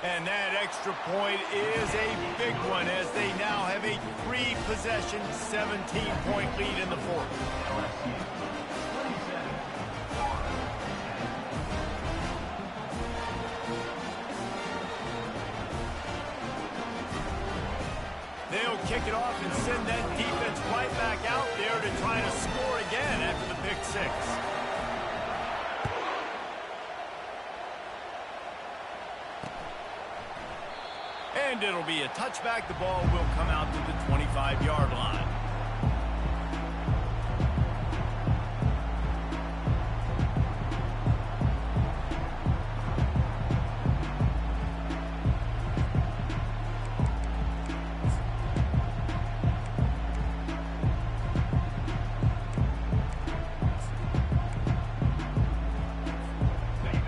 S1: And that extra point is a big one as they now have a 3-possession, 17-point lead in the fourth.
S4: LSU 27, Florida 10.
S1: They'll kick it off and send that defense right back out there to try to score again after the pick six. And it'll be a touchback. The ball will come out to the 25-yard line.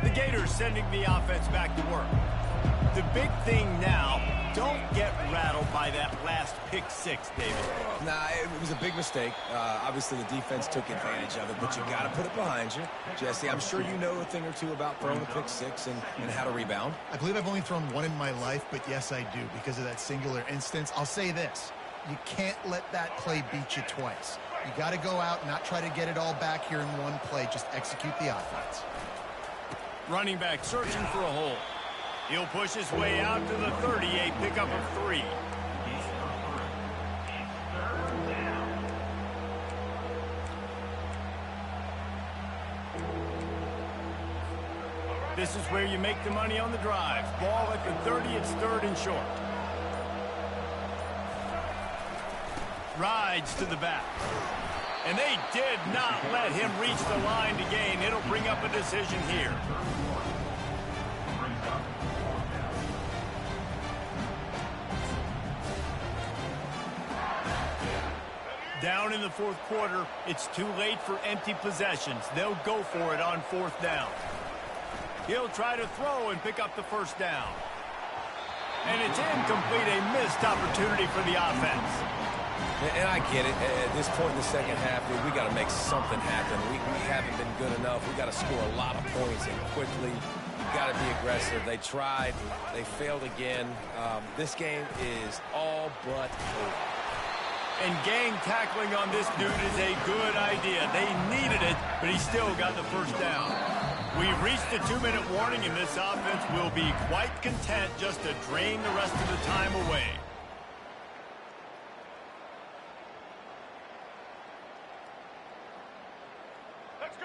S1: The Gators sending the offense back to work. The big thing now, don't get rattled by that last pick six, David.
S2: Nah, it was a big mistake. Obviously, the defense took advantage of it, but you got to put it behind you. Jesse, I'm sure you know a thing or two about throwing a pick six and how to rebound.
S3: I believe I've only thrown one in my life, but yes, I do because of that singular instance. I'll say this. You can't let that play beat you twice. You got to go out and not try to get it all back here in one play. Just execute the offense.
S1: Running back searching for a hole. He'll push his way out to the 30, a pickup of 3. This is where you make the money on the drive. Ball at the 30, it's 3rd and short. Rides to the back. And they did not let him reach the line to gain. It'll bring up a decision here. Down in the fourth quarter, it's too late for empty possessions. They'll go for it on 4th down. He'll try to throw and pick up the 1st down. And it's incomplete, a missed opportunity for the offense.
S2: And I get it. At this point in the second half, dude, we got to make something happen. We haven't been good enough. We got to score a lot of points and quickly. We got to be aggressive. They tried. They failed again. This game is all but over.
S1: And gang tackling on this dude is a good idea. They needed it, but he still got the 1st down. We've reached the 2-minute warning, and this offense will be quite content just to drain the rest of the time away.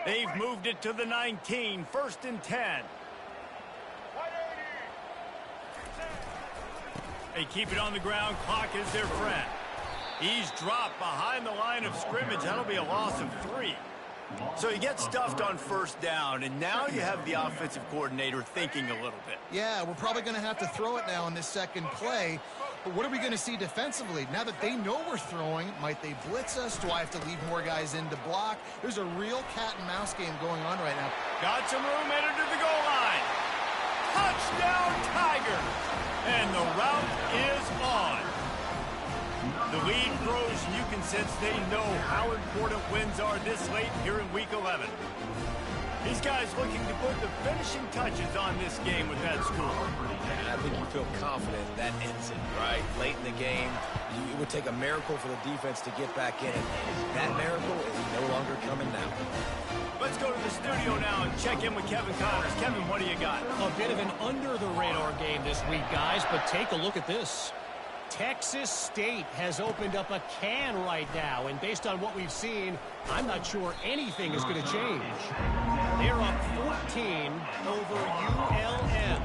S1: They've moved it to the 19, 1st and 10. They keep it on the ground. Clock is their friend. He's dropped behind the line of scrimmage. That'll be a loss of 3. So you get stuffed on 1st down, and now you have the offensive coordinator thinking a little bit.
S3: Yeah, we're probably going to have to throw it now in this second play. But what are we going to see defensively? Now that they know we're throwing, might they blitz us? Do I have to leave more guys in to block? There's a real cat-and-mouse game going on right now.
S1: Got some room, headed to the goal line. Touchdown, Tigers! And the route is on. The lead grows, and you can sense they know how important wins are this late here in Week 11. These guys looking to put the finishing touches on this game with that score.
S2: And I think you feel confident that ends it, right? Late in the game, it would take a miracle for the defense to get back in it. That miracle is no longer coming now.
S1: Let's go to the studio now and check in with Kevin Connors. Kevin, what do you got?
S5: A bit of an under-the-radar game this week, guys, but take a look at this. Texas State has opened up a can right now, and based on what we've seen, I'm not sure anything is going to change. They're up 14 over ULM.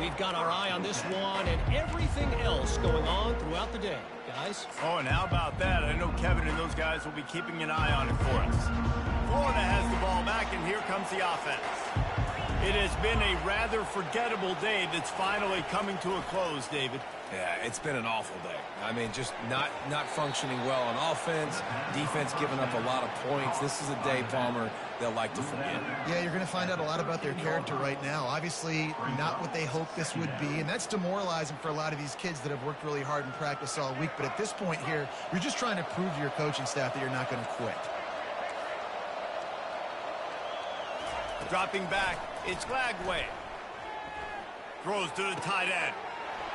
S5: We've got our eye on this one and everything else going on throughout the day, guys.
S1: Oh, and how about that? I know Kevin and those guys will be keeping an eye on it for us. Florida has the ball back, and here comes the offense. It has been a rather forgettable day that's finally coming to a close, David.
S2: Yeah, it's been an awful day. I mean, just not functioning well on offense, defense giving up a lot of points. This is a day, Palmer, they'll like to forget.
S3: Yeah, you're going to find out a lot about their character right now. Obviously, not what they hoped this would be, and that's demoralizing for a lot of these kids that have worked really hard in practice all week. But at this point here, you're just trying to prove to your coaching staff that you're not going to quit.
S1: Dropping back, it's Glagway. Throws to the tight end.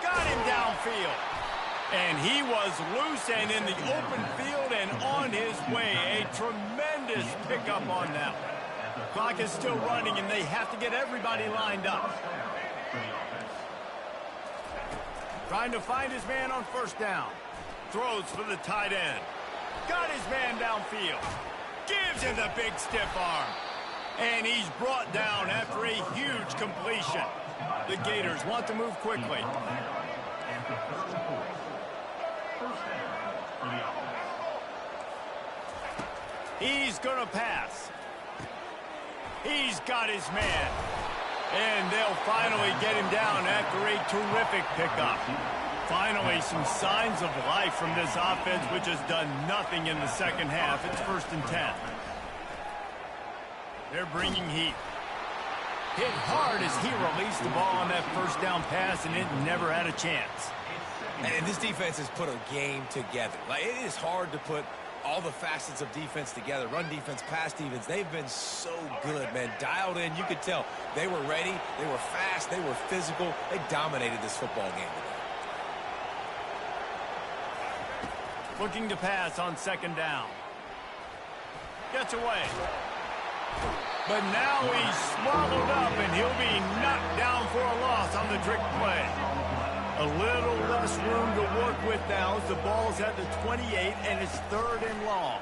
S1: Got him downfield. And he was loose and in the open field and on his way. A tremendous pickup on that one. Clock is still running, and they have to get everybody lined up. Trying to find his man on first down. Throws for the tight end. Got his man downfield. Gives him the big stiff arm. And he's brought down after a huge completion. The Gators want to move quickly. He's going to pass. He's got his man. And they'll finally get him down after a terrific pickup. Finally, some signs of life from this offense, which has done nothing in the second half. It's 1st and 10. They're bringing heat. Hit hard as he released the ball on that first down pass, and it never had a chance.
S2: And this defense has put a game together. Like, it is hard to put all the facets of defense together. Run defense, pass defense. They've been so good, man. Dialed in. You could tell they were ready. They were fast. They were physical. They dominated this football game today.
S1: Looking to pass on 2nd down. Gets away. But now he's swallowed up, and he'll be knocked down for a loss on the trick play. A little less room to work with now as the ball's at the 28, and it's 3rd and long.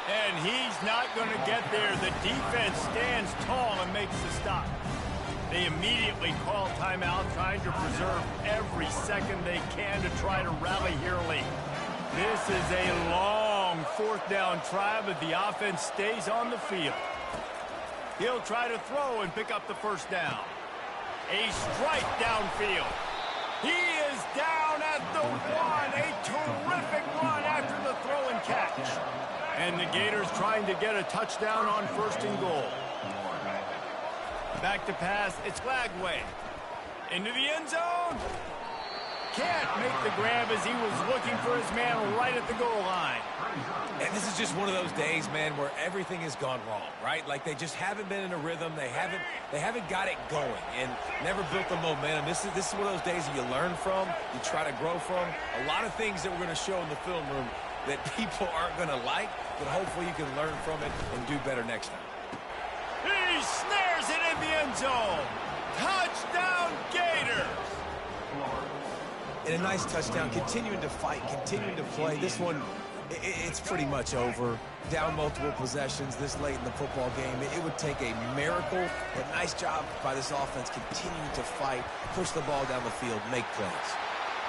S1: And he's not going to get there. The defense stands tall and makes the stop. They immediately call timeout, trying to preserve every second they can to try to rally here late. This is a long 4th down try, but the offense stays on the field. He'll try to throw and pick up the 1st down. A strike downfield. He is down at the 1. A terrific run after the throw and catch. And the Gators trying to get a touchdown on 1st and goal. Back to pass. It's Lagway. Into the end zone. Can't make the grab as he was looking for his man right at the goal line.
S2: And this is just one of those days, man, where everything has gone wrong, right? Like, they just haven't been in a rhythm. They haven't got it going and never built the momentum. This is one of those days that you learn from, you try to grow from. A lot of things that we're going to show in the film room that people aren't going to like, but hopefully you can learn from it and do better next time.
S1: He snares it in the end zone. Touchdown, Gators.
S2: And a nice touchdown, continuing to fight, continuing to play. This one, it's pretty much over. Down multiple possessions this late in the football game. It would take a miracle. A nice job by this offense continuing to fight, push the ball down the field, make plays.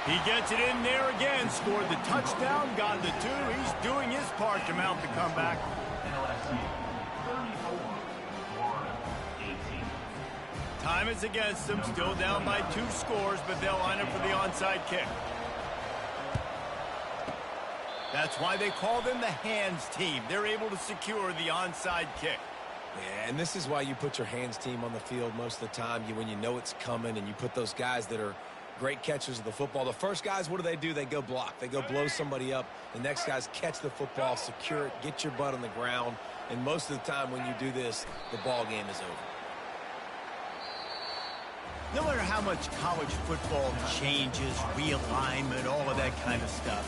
S1: He gets it in there again, scored the touchdown, got the 2. He's doing his part to mount the comeback. Time is against them, still down by 2 scores, but they'll line up for the onside kick. That's why they call them the hands team. They're able to secure the onside kick.
S2: Yeah, and this is why you put your hands team on the field most of the time. When you know it's coming, and you put those guys that are great catchers of the football. The first guys, what do? They go block. They go blow somebody up. The next guys catch the football, secure it, get your butt on the ground. And most of the time when you do this, the ball game is over.
S1: No matter how much college football changes, realignment, all of that kind of stuff,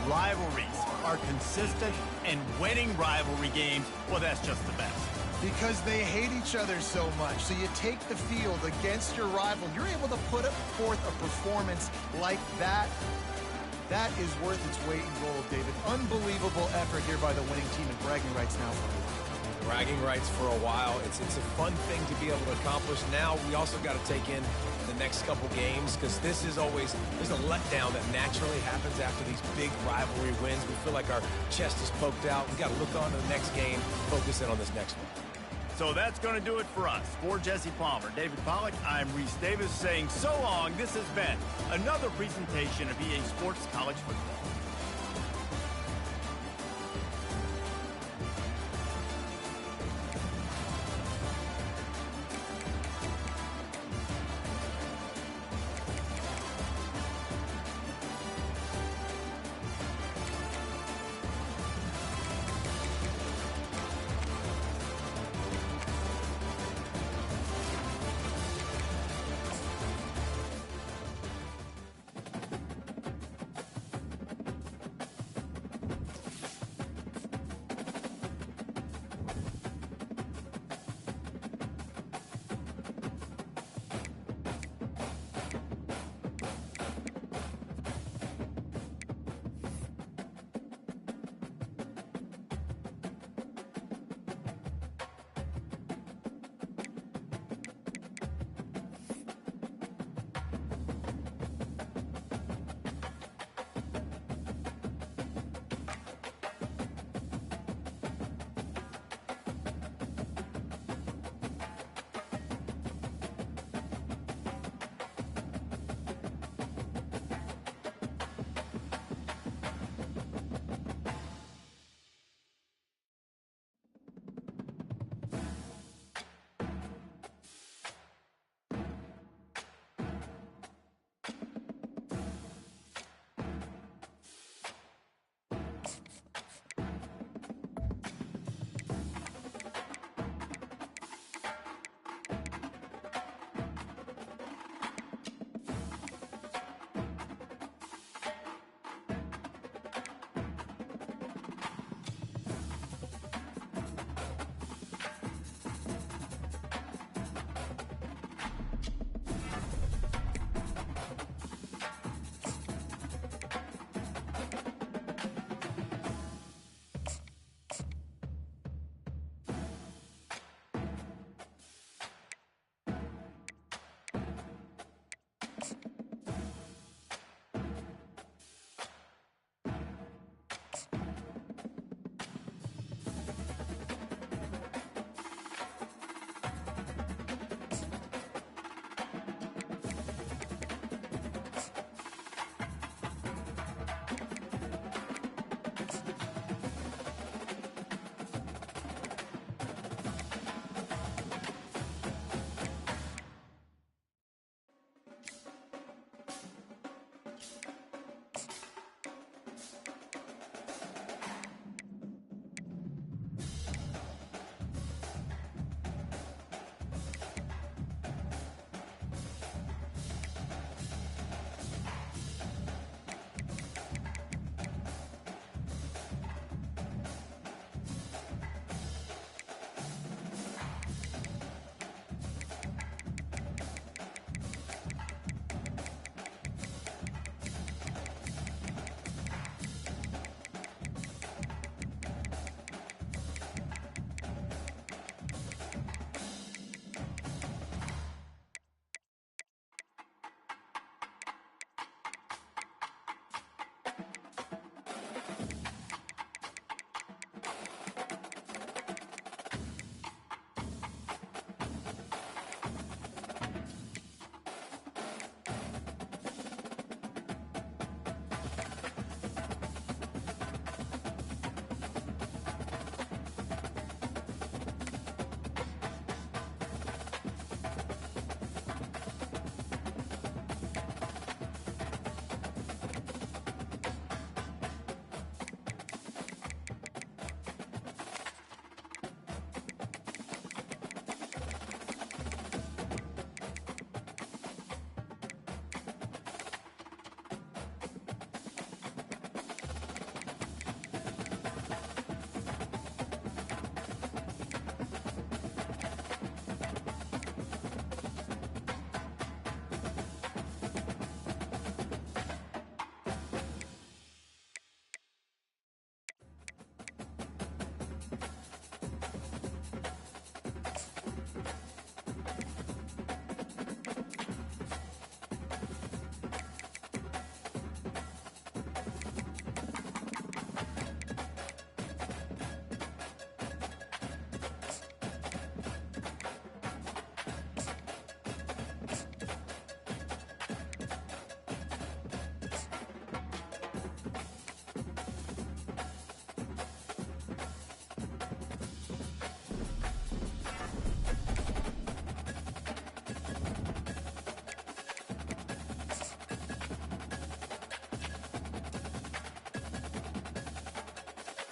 S1: rivalries are consistent, and winning rivalry games, well, that's just the best.
S3: Because they hate each other so much. So you take the field against your rival. You're able to put forth a performance like that. That is worth its weight in gold, David. Unbelievable effort here by the winning team, and bragging rights now for a while.
S2: Bragging rights for a while. It's a fun thing to be able to accomplish. Now we also got to take in the next couple games, because this is always, there's a letdown that naturally happens after these big rivalry wins. We feel like our chest is poked out. We got to look on to the next game, focus in on this next one.
S1: So that's going to do it for us. For Jesse Palmer, David Pollack, I'm Reese Davis saying so long. This has been another presentation of EA Sports College Football.